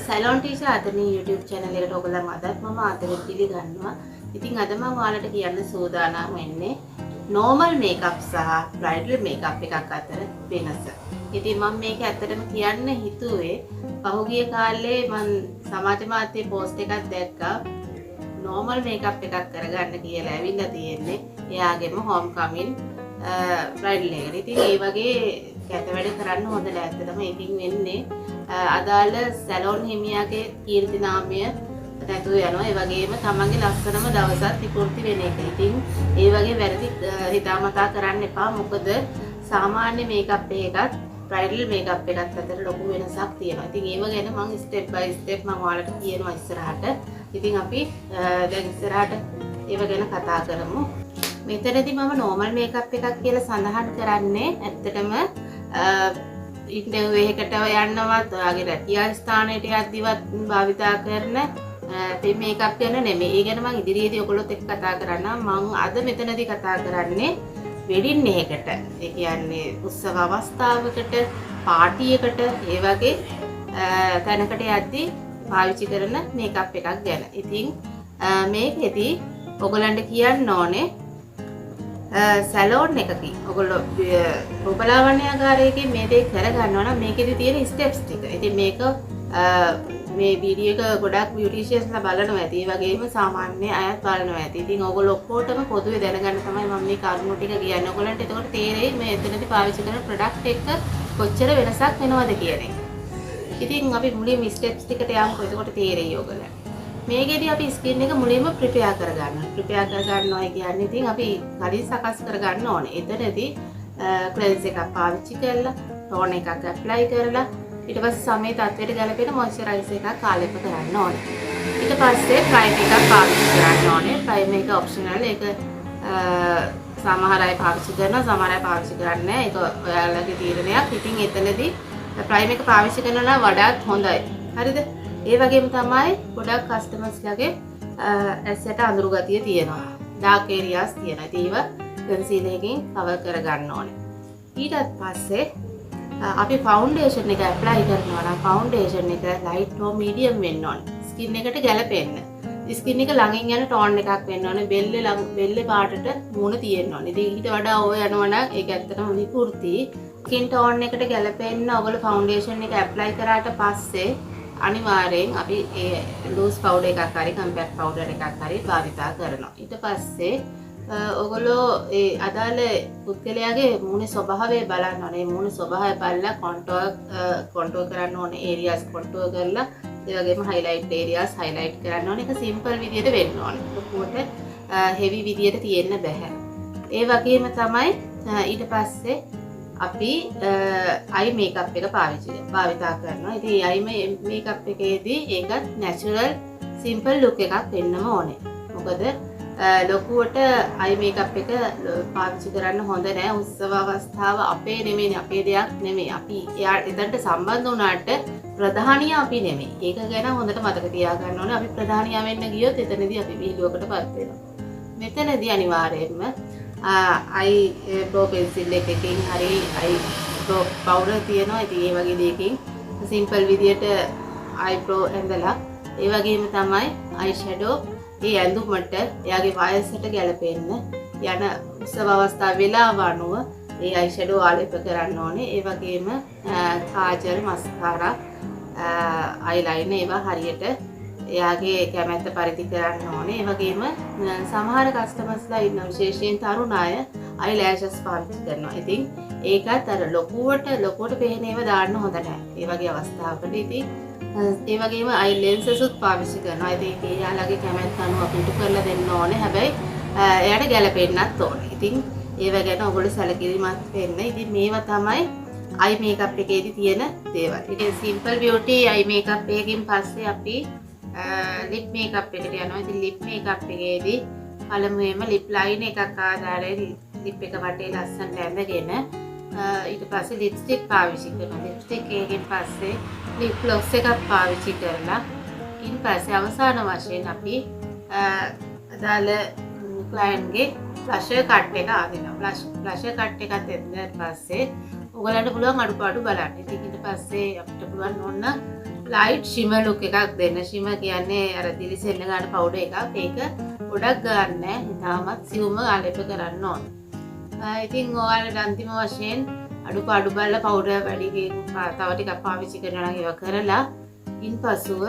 Salon teacher අදනේ YouTube channel එකට ඔයගොල්ලන් අදත් මම ආදරෙන් පිළිගන්නවා. ඉතින් අද මම ඔයාලට කියන්න සූදානම් වෙන්නේ normal makeup සහ bridal makeup එකක් අතර වෙනස. ඉතින් මම මේක ඇත්තටම කියන්න හිතුවේ පහුගිය කාලේ මම සමාජ මාධ්‍යයේ post එකක් දැක්කා normal makeup එකක් කරගන්න කියලා ඇවිල්ලා තියෙන්නේ. එයාගෙම homecoming bridal එකට. ඉතින් ඒ වගේ කැත වැඩ කරන්න හොඳ නැහැ. ඇත්තටම ඒකින් වෙන්නේ අදාළ සැලොන් හිමියාගේ කීර්ති නාමය නැතුව යනවා. ඒ වගේම තමන්ගේ ලස්සනම දවසත් විකෘති වෙන එක. ඉතින් ඒ වගේ වැරදි හිතාමතා කරන්න එපා. මොකද සාමාන්‍ය මේකප් එකත් බ්‍රයිඩල් මේකප් එකත් අතර ලොකු වෙනසක් තියෙනවා. ඉතින් ඒව ගැන මම ස්ටෙප් බයි ස්ටෙප් මම ඔයාලට කියනවා ඉස්සරහට. ඉතින් අපි දැන් ඉස්සරහට ඒව ගැන කතා කරමු. මෙතනදී මම normal makeup එකක් කියලා සඳහන් කරන්නේ ඇත්තටම ඉන්ටර්විව් එකකට යන්නවත් ඔයාගේ රැකියා ස්ථානයට යද්දිවත් භාවිතා කරන මේකප් ගැන නෙමෙයි. ඒ ගැන මම ඉදිරියේදී ඔයගොල්ලොත් එක්ක කතා කරන්නම්. මම අද මෙතනදී කතා කරන්නේ වෙඩින් එකකට. ඒ කියන්නේ උත්සව අවස්ථාවකට, පාටි එකට, ඒ වගේ තැනකට යද්දී පාවිච්චි කරන මේකප් එකක් ගැන. ඉතින් මේකෙදී ඔයගොල්ලන්ට කියන්න ඕනේ සැලෝන් එකකින් ඔයගොල්ලෝ රූපලාවන්‍යාගාරයකින් මේ දේ කරගන්නවා නම් මේකෙදි තියෙන ස්ටෙප්ස් ටික. ඉතින් මේක මේ වීඩියෝ එක ගොඩක් බියුටිෂියන්ස්ලා බලනවා ඇති. ඒ වගේම සාමාන්‍ය අයත් බලනවා ඇති. ඉතින් ඔයගොල්ලෝ ඔක්කොටම පොදුවේ දැනගන්න තමයි මම මේ කරුණු ටික කියන්නේ. ඔයගොල්ලන්ට එතකොට තේරෙයි මේ එතනදී පාවිච්චි කරන ප්‍රොඩක්ට් එක කොච්චර වෙනසක් වෙනවද කියන එක. ඉතින් අපි මුලින්ම ස්ටෙප්ස් ටිකට යමුකෝ. එතකොට තේරෙයි ඔයගොල්ලන්ට. මේකෙදී අපි ස්කින් එක මුලින්ම ප්‍රිපෙයාර් කරගන්නවා. ප්‍රිපෙයාර් කරගන්නවා කියන්නේ ඉතින් අපි කලින් සකස් කරගන්න ඕනේ. එතනදී ක්ලෙන්ස් එකක් පාවිච්චි කරලා, ටෝන් එකක් ඇප්ලයි කරලා, ඊට පස්සේ සමේ තත්ත්වයට ගැලපෙන මොයිස්චරයිසර් එකක් ආලේප කරන්න ඕනේ. ඊට පස්සේ ප්‍රයිමර් එකක් පාවිච්චි කරන්න ඕනේ. ප්‍රයිමර් එක ඔප්ෂනල්. ඒක සමහර අය පාවිච්චි කරනවා, සමහර අය පාවිච්චි කරන්නේ නැහැ. ඒක ඔයාලගේ තීරණයක්. ඉතින් එතනදී ප්‍රයිමර් එක පාවිච්චි කරනවා නම් වඩාත් හොඳයි. හරිද? ඒ වගේම තමයි ගොඩක් කස්ටමර්ස්ලාගේ ඇසට අඳුරු ගතිය තියෙනවා. ඩාර්ක් ඒරියාස් තියෙනවා. ඉතින් ඒව කන්සීලර් එකකින් කවර් කරගන්න ඕනේ. ඊට පස්සේ අපි ෆවුන්ඩේෂන් එක ඇප්ලයි කරනවා නම් ෆවුන්ඩේෂන් එක ලයිට් හෝ මීඩියම් වෙන්න ඕනේ. ස්කින් එකට ගැලපෙන්න. ස්කින් එක ළඟින් යන ටෝන් එකක් වෙන්න ඕනේ. බෙල්ලේ පාටට මූණ තියෙන්න ඕනේ. ඉතින් ඊට වඩා ඕය යනවා නම් ඒක ඇත්තටම විකෘති. ස්කින් ටෝන් එකට ගැලපෙන්න ඔයගොල්ලෝ ෆවුන්ඩේෂන් එක ඇප්ලයි කරාට පස්සේ අනිවාර්යෙන් අපි ඒ ලූස් පවුඩර් එකක් හරි කම්පැක්ට් පවුඩර් එකක් හරි භාවිතා කරනවා. ඊට පස්සේ ඔයගොල්ලෝ ඒ අදාළ පුද්ගලයාගේ මූණේ ස්වභාවය බලන්න ඕනේ. මූණේ ස්වභාවය බලලා කොන්ටුවර් කරන්න ඕනේ. ඒරියාස් කොන්ටුවර් කරලා ඒ වගේම හයිලයිට් ඒරියාස් හයිලයිට් කරන්න ඕනේ. ඒක සිම්පල් විදියට වෙන්න ඕනේ. ලොකුවට හෙවි විදියට තියෙන්න බෑ. ඒ වගේම තමයි ඊට පස්සේ අපි අයි මේකප් එක භාවිතා කරනවා. ඉතින් අයි මේකප් එකේදී ඒකත් නැචරල් සිම්පල් ලුක් එකක් වෙන්නම ඕනේ. මොකද ලොකුවට අයි මේකප් එක පාවිච්චි කරන්න හොඳ නෑ. උත්සව අවස්ථාව අපේ නෙමෙයි, අපේ දෙයක් නෙමෙයි. අපි එතනට සම්බන්ධ වුණාට ප්‍රධානියා අපි නෙමෙයි. ඒක ගැන හොඳට මතක තියාගන්න ඕනේ. අපි ප්‍රධානියා වෙන්න ගියොත් එතනදී අපි විහිළුවකටපත් වෙනවා. මෙතනදී අනිවාර්යයෙන්ම අයි බ්‍රෝ පෙන්සිල් එකකින් හරි අයි බ්‍රෝ පවුඩර් තියෙනවා. ඉතින් ඒ වගේ දෙයකින් සිම්පල් විදියට අයිබ්‍රෝ ඇඳලා ඒ වගේම තමයි අයි ෂැඩෝ ඒ ඇඳුමට එයාගේ වයසට ගැලපෙන්න යන උත්සව අවස්ථාව වේලාව අනුව ඒ අයි ෂැඩෝ ආලේප කරන්න ඕනේ. ඒ වගේම කාජල්, මස්කාරා, අයිලයිනර් ඒවා හරියට එයාගේ කැමැත්ත පරිදි කරන්න ඕනේ. ඒ වගේම සමහර කස්ටමර්ස්ලා ඉන්න විශේෂයෙන් තරුණ අය අයිලෑෂස් පාවිච්චි කරනවා. ඉතින් ඒකත් අර ලොකුවට පේන ඒවා දාන්න හොඳ නැහැ. ඒ වගේ අවස්ථාවකට ඉතින් ඒ වගේම අයි ලෙන්සස්ුත් පාවිච්චි කරනවා. ඉතින් ඒක එයාලගේ කැමැත්ත අනුව අපිට කරලා දෙන්න ඕනේ. හැබැයි එයාට ගැලපෙන්නත් ඕනේ. ඉතින් ඒව ගැන ඔයගොල්ලෝ සැලකිලිමත් වෙන්න. ඉතින් මේවා තමයි අයි මේකප් එකේදී තියෙන දේවල්. ඉතින් සිම්පල් බියුටි අයි මේකප් එකකින් පස්සේ අපි ලිප් මේකප් එකට යනවා. ඉතින් ලිප් මේකප් එකේදී පළමුවෙන්ම ලිප් ලයින් එකක් ආධාරයෙන් ලිප් එක වටේ ලස්සනට ඇඳගෙන ඊට පස්සේ ලිප්ස්ටික් පාවිච්චි කරනවා. ලිප්ස්ටික් එකකින් පස්සේ ලිප් ග්ලොස් එකක් පාවිච්චි කරලා ඊට පස්සේ අවසාන වශයෙන් අපි අදාළ ක්ලයන්ට්ගේ ෆ්ලෂර් කට් එක ආදිනවා. ෆ්ලෂර් කට් එකත් ඇඳලා පස්සේ ඔයගලන්ට පුළුවන් අඩුපාඩු බලන්න. ඉතින් ඊට පස්සේ අපිට පුළුවන් ඕන ලයිට් ෂිමර් ලුක් එකක් දෙන්න. ෂිමර් කියන්නේ අර දිලිසෙන්න ගන්න පවුඩර් එකක්. ඒක ගොඩක් ගන්න නෑ. තාමත් සියුම්ව ආලේප කරන්න ඕන. ඉතින් ඔයාලට අන්තිම වශයෙන් අඩුපාඩු බලලා පවුඩර් වැඩි තව ටිකක් පාවිච්චි කරනවා නම් ඒවා කරලා ඉන්පසුව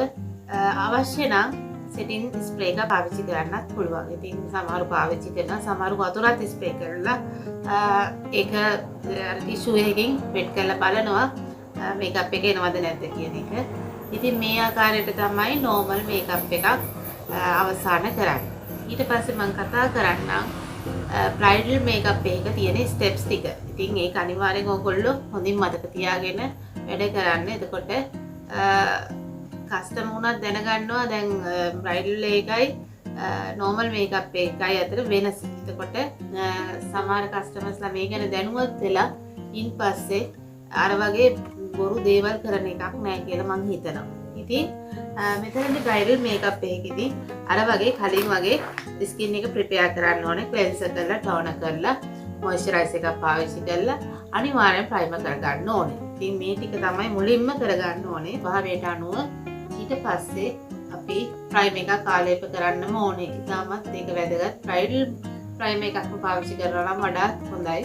අවශ්‍ය නම් සෙටින් ස්ප්‍රේ එක පාවිච්චි කරන්නත් පුළුවන්. ඉතින් සමහරු පාවිච්චි කරනවා, සමහරු වතුරත් ස්ප්‍රේ කරලා ඒක ටිෂු එකකින් වෙට් කරලා බලනවා මේකප් එක එනවද නැද්ද කියන එක. ඉතින් මේ ආකාරයට තමයි නෝමල් මේකප් එකක් අවසන් කරන්නේ. ඊට පස්සේ මම කතා කරන්නම් බ්‍රයිඩල් මේකප් එකක තියෙන ස්ටෙප්ස් ටික. ඉතින් ඒක අනිවාර්යෙන් ඕගොල්ලෝ හොඳින් මතක තියාගෙන වැඩ කරන්න. එතකොට කස්ටමර් උනත් දැනගන්නවා දැන් බ්‍රයිඩල් එකයි නෝමල් මේකප් එකයි අතර වෙනස. එතකොට සමහර කස්ටමර්ස්ලා මේ ගැන දැනුවත් වෙලා ඉන්පස්සේ අර වගේ බොරු දේවල් කරන එකක් නෑ කියලා මං හිතනවා. ඉතින් මෙතනදී බ්‍රයිඩල් මේකප් එකකදී අර වගේ කලින් වගේ ස්කින් එක ප්‍රිපෙයාර් කරන්න ඕනේ. ක්ලෙන්සර් කරලා, ටෝනර් කරලා, මොයිස්චරයිසර් එකක් පාවිච්චි කරලා අනිවාර්යෙන් ප්‍රයිමර් කරගන්න ඕනේ. ඉතින් මේ ටික තමයි මුලින්ම කරගන්න ඕනේ භාවයට අනුව. ඊට පස්සේ අපි ප්‍රයිමර් එකක් ආලේප කරන්නම ඕනේ. ඉතාමත් ඒක වැදගත්. බ්‍රයිඩල් ප්‍රයිමර් එකක්ම පාවිච්චි කරනවා නම් වඩාත් හොඳයි.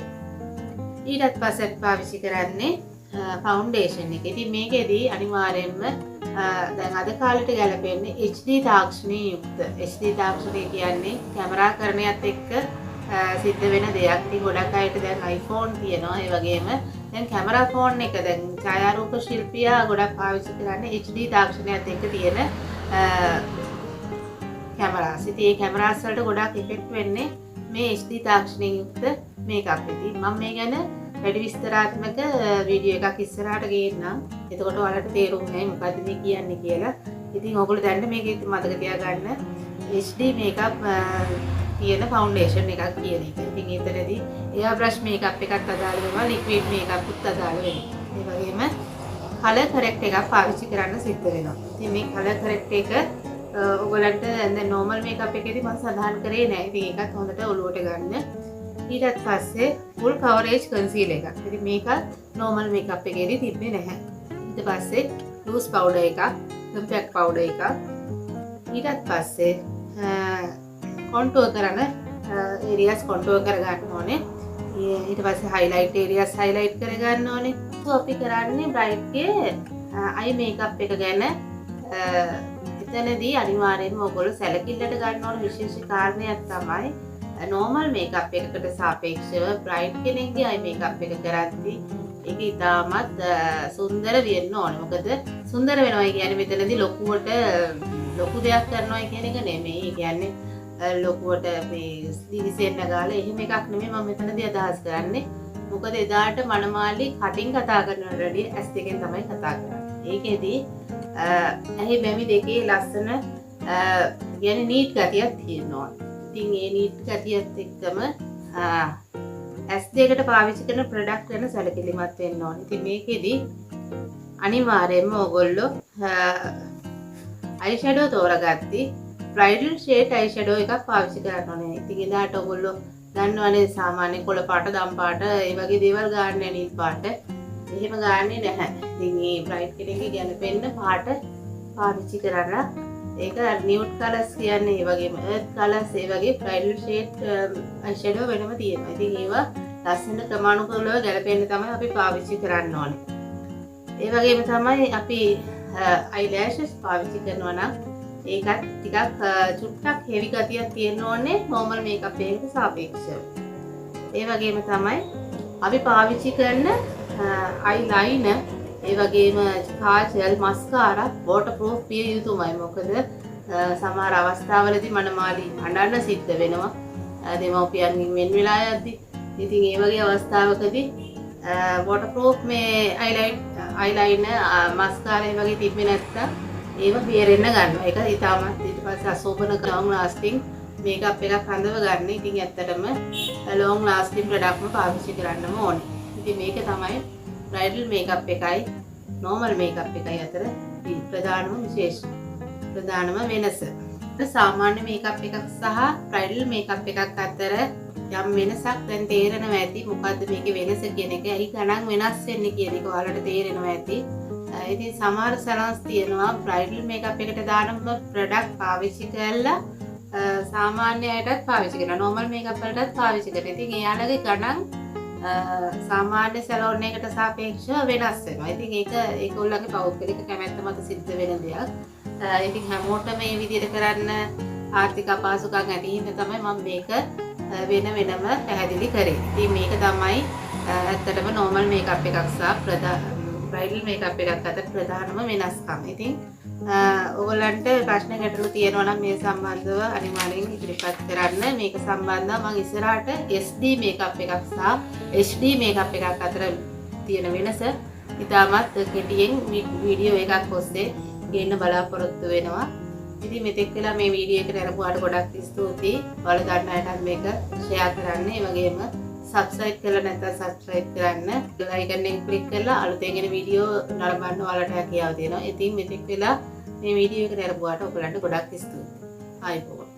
ඊටත් පස්සේ පාවිච්චි කරන්නේ ෆවුන්ඩේෂන් එක. ඉතින් මේකෙදී අනිවාර්යයෙන්ම දැන් අද කාලෙට ගැලපෙන්නේ HD තාක්ෂණයේ යුක්ත. HD තාක්ෂණය කියන්නේ කැමරාකරණයත් එක්ක සිද්ධ වෙන දෙයක්. ඉතින් ගොඩක් අයට දැන් iPhone තියෙනවා. ඒ වගේම දැන් කැමරා ෆෝන් එක දැන් ඡායාරූප ශිල්පියා ගොඩක් පාවිච්චි කරන්නේ HD තාක්ෂණයත් එක්ක තියෙන කැමරාස්. ඉතින් මේ කැමරාස් වලට ගොඩක් ඉෆෙක්ට් වෙන්නේ මේ HD තාක්ෂණයෙන් යුක්ත මේකප්. ඉතින් මම මේ ගැන වැඩි විස්තරාත්මක වීඩියෝ එකක් ඉස්සරහට ගේන්නම්. එතකොට ඔයාලට තේරුම් ගන්න මොකද්ද මේ කියන්නේ කියලා. ඉතින් ඔයගොල්ලෝ දැන් මේක මතක තියාගන්න HD මේකප් තියෙන ෆවුන්ඩේෂන් එකක් කියන එක. ඉතින් ඊතරදී එයා බ්‍රෂ් මේකප් එකත් අදාළ වෙනවා, ලික්විඩ් මේකප් උත් අදාළ වෙනවා. ඒ වගේම කලර් කරෙක්ට් එකක් පාවිච්චි කරන්න සිද්ධ වෙනවා. ඉතින් මේ කලර් කරෙක්ට් එක ඔයගලන්ට දැන් නෝමල් මේකප් එකේදී මම සඳහන් කරේ නැහැ. ඉතින් ඒකත් හොඳට ඔලුවට ගන්න. ඊට පස්සේ ෆුල් කවරේජ් කන්සීලර් එකක්. ඉතින් මේක නෝමල් මේකප් එකේදී තිබ්බේ නැහැ. ඊට පස්සේ ලූස් පවුඩර් එකක්, කම්පැක්ට් පවුඩර් එකක්. ඊට පස්සේ කොන්ටුවර් කරන ඒරියාස් කොන්ටුවර් කරගන්න ඕනේ. ඊට පස්සේ හයිලයිට් ඒරියාස් හයිලයිට් කරගන්න ඕනේ. අපි කරන්නේ බ්‍රයිට්ගේ අයි මේකප් එක ගැන එතනදී අනිවාර්යයෙන්ම ඔයගොල්ලෝ සැලකිල්ලට ගන්න ඕන විශේෂ කාරණයක් තමයි නෝමල් මේකප් එකකට සාපේක්ෂව බ්‍රයිට් කෙනෙක්ගේ අයි මේකප් එක කරද්දී ඒක ඉතාමත් සුන්දර වෙන්න ඕනේ. මොකද සුන්දර වෙනවා කියන්නේ මෙතනදී ලොකු දෙයක් කරනවා කියන එක නෙමෙයි. ඒ කියන්නේ ලොකුවට මේ දිලිසෙන්න ගාලා එහෙම එකක් නෙමෙයි මම මෙතනදී අදහස් කරන්නේ. මොකද එදාට මනමාලි කටින් කතා කරනවට වැඩිය ඇස් දෙකෙන් තමයි කතා කරන්නේ. ඒකෙදී ඇහි බැමි දෙකේ ලස්සන කියන්නේ නීට් ගතියක් තියෙනවා. ඉතින් ඒ නීට් ගතියත් එක්කම ඇස් දෙකට පාවිච්චි කරන ප්‍රොඩක්ට් ගැන සැලකිලිමත් වෙන්න ඕනේ. ඉතින් මේකෙදී අනිවාර්යයෙන්ම ඔයගොල්ලෝ අයි ෂැඩෝ තෝරගatti බ්‍රයිඩල් ෂේඩ් අයි ෂැඩෝ එකක් පාවිච්චි කරන්න ඕනේ. ඉතින් එදාට ඔයගොල්ලෝ දන්නවනේ සාමාන්‍ය කොළ පාට, දම් පාට, ඒ වගේ දේවල් ගන්න නීල් පාට. එහෙම ගන්නෙ නැහැ. ඉතින් මේ බ්‍රයිට් කෙනෙක්ගේ ගැලපෙන්න පාට පාවිච්චි කරලා ඒක නියුට් කලර්ස් කියන්නේ ඒ වගේම එර්ත් කලර්ස් ඒ වගේ බ්‍රයිඩල් ෂේඩ් අයි ෂැඩෝ වෙනම තියෙනවා. ඉතින් ඒවා ලස්සන ක්‍රමානුකූලව ගැලපෙන්න තමයි අපි පාවිච්චි කරන්න ඕනේ. ඒ වගේම තමයි අපි අයිලෑෂස් පාවිච්චි කරනවා නම් ඒකත් ටිකක් චුට්ටක් හෙවි ගතියක් තියෙන්න ඕනේ නෝමල් මේකප් එකකට සාපේක්ෂව. ඒ වගේම තමයි අපි පාවිච්චි කරන අයිලයිනර් ඒ වගේම කාජල්, මස්කාරා වෝටර් ප්‍රූෆ් විය යුතුමයි. මොකද සමහර අවස්ථාවලදී මනමාලි අඬන්න සිද්ධ වෙනවා දෙමව්පියන්ගෙන් වෙන් වෙලා යද්දි. ඉතින් ඒ වගේ අවස්ථාවකදී වෝටර් ප්‍රූෆ් මේ අයිලයිනර්, මස්කාරා වගේ තිබ්බේ නැත්තම් ඒව බේරෙන්න ගන්නවා. ඒක ඉතාමත් ඊට පස්සේ අසෝබන ලොං ලාස්ටිං මේකප් එකක් හඳව ගන්න. ඉතින් ඇත්තටම ලොං ලාස්ටිං ප්‍රොඩක්ට්ම පාවිච්චි කරන්නම ඕනේ. ඉතින් මේක තමයි බ්‍රයිඩල් මේකප් එකයි නෝමල් මේකප් එකයි අතර ප්‍රධානම වෙනස. සාමාන්‍ය මේකප් එකක් සහ බ්‍රයිඩල් මේකප් එකක් අතර යම් වෙනසක් දැන් තේරෙනවා ඇති. මොකද්ද මේකේ වෙනස කියන එක? ඇයි ගණන් වෙනස් වෙන්නේ කියන එක ඔයාලට තේරෙනවා ඇති. ඉතින් සමහර සැලොන්ස් තියෙනවා බ්‍රයිඩල් මේකප් එකට දානම ප්‍රොඩක්ට් පාවිච්චි කරලා සාමාන්‍ය අයටත් පාවිච්චි කරනවා. නෝමල් මේකප් වලටත් පාවිච්චි කරනවා. ඉතින් එයාලගේ ගණන් සාමාන්‍ය සැලොන් එකට සාපේක්ෂව වෙනස් වෙනවා. ඉතින් ඒක ඒගොල්ලන්ගේ පෞද්ගලික කැමැත්ත මත සිද්ධ වෙන දෙයක්. ඉතින් හැමෝටම මේ විදිහට කරන්න ආර්ථික අපහසුකම් ඇති හින්දා තමයි මම මේක වෙනම පැහැදිලි කරේ. ඉතින් මේක තමයි ඇත්තටම නෝමල් මේකප් එකක් සහ බ්‍රයිඩල් මේකප් එකක් අතර ප්‍රධානම වෙනස්කම්. ඉතින් ඔයගොල්ලන්ට ප්‍රශ්න ගැටලු තියෙනවා නම් මේ සම්බන්ධව අනිවාර්යෙන් ඉදිරිපත් කරන්න. මේක සම්බන්ධව මම ඉස්සරහට SD මේකප් එකක් සහ HD මේකප් එකක් අතර තියෙන වෙනස ඉතාමත් කෙටියෙන් වීඩියෝ එකක් ඔස්සේ ගේන්න බලාපොරොත්තු වෙනවා. ඉතින් මෙතෙක් වෙලා මේ වීඩියෝ එක නරඹුවාට ගොඩක් ස්තුතියි. ඔයාලා දන්න අයටත් මේක ෂෙයා කරන්න. ඒ වගේම සබ්ස්ක්‍රයිබ් කරලා නැත්නම් සබ්ස්ක්‍රයිබ් කරන්න. බෙල් අයිකන් එක ක්ලික් කරලා අලුතෙන් එන වීඩියෝ නරඹන්න ඔයාලට හැකියාව තියෙනවා. ඉතින් මෙතෙක් වෙලා මේ වීඩියෝ එක නරඹුවාට ඔයගලන්ට ගොඩක් ස්තුතියි. ආයිබෝවන්.